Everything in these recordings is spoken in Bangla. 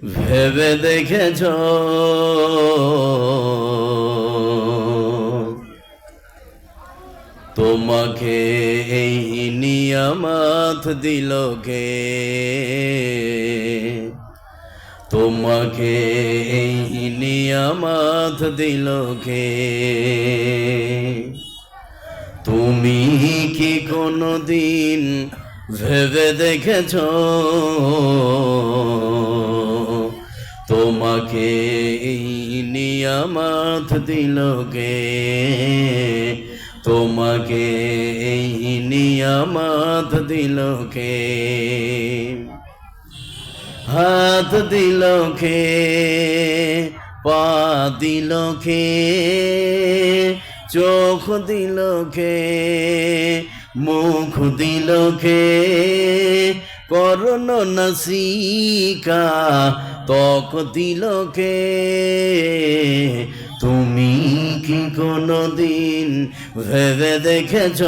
ভেবে দেখেছ তোমাকে এই নিয়ামত দিল কে? তোমাকে এই নিয়ামত দিল কে? তুমি কি কোনদিন ভেবে দেখেছ তোমাকে এই নিয়ামত দিল কে? তোমাকে এই নিয়ামত দিল কে? হাত দিল কে? পা দিল কে? চোখ দিল কে? মুখ দিল কে? করণ নাসিকা ত্বক দিল কে? তুমি কি কোনদিন ভেবে দেখেছ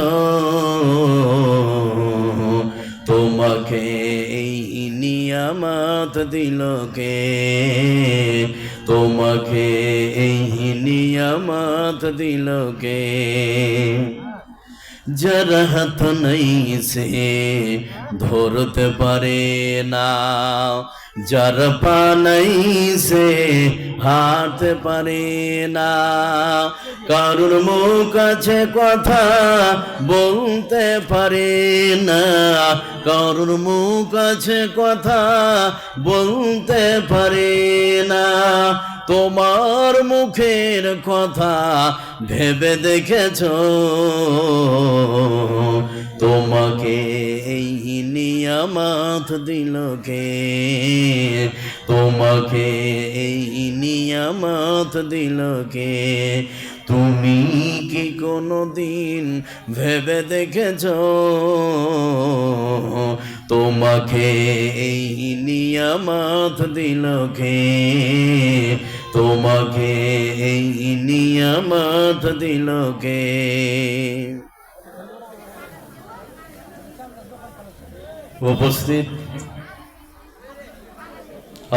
তোমাকে এই নিয়ামত দিল কে? তোমাকে এই নিয়ামত দিল কে? যার হাত নেই সে ধরতে পারে না, যার পা নেই সে হাঁটতে পারে না, কারুর মুখ আছে কথা বলতে পারে না, কারুর মুখ আছে কথা বলতে পারে না। তোমার মুখের কথা ভেবে দেখেছ তোমাকে এই নিয়ামত দিল কে? তোমাকে এই নিয়ামত দিল কে? তুমি কি কোনদিন ভেবে দেখেছ তোমাকে এই নিয়ামত দিল কে? তোমাকে এই নিয়ামত দিল কে? উপস্থিত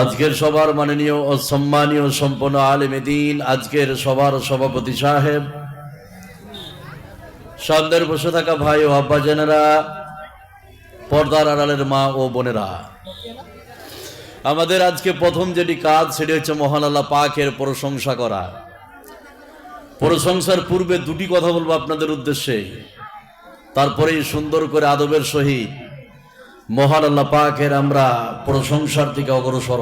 আজকের সবার মাননীয় ও সম্মানীয় সম্পন্ন আলেমে দ্বীন, আজকের সবার সভাপতি সাহেব, সামনের বসে থাকা ভাই ও আব্বাজানেরা, পর্দার আড়ালের মা ও বোনেরা, আমাদের আজকে প্রথম যেটি কাজ সেটি হচ্ছে মহান আল্লাহ পাকের প্রশংসা করা। প্রশংসার পূর্বে দুটি কথা বলবো আপনাদের উদ্দেশ্যে, তারপরেই সুন্দর করে আদবের সহিত মহান আল্লাহ পাকের আমরা প্রশংসার দিকে অগ্রসর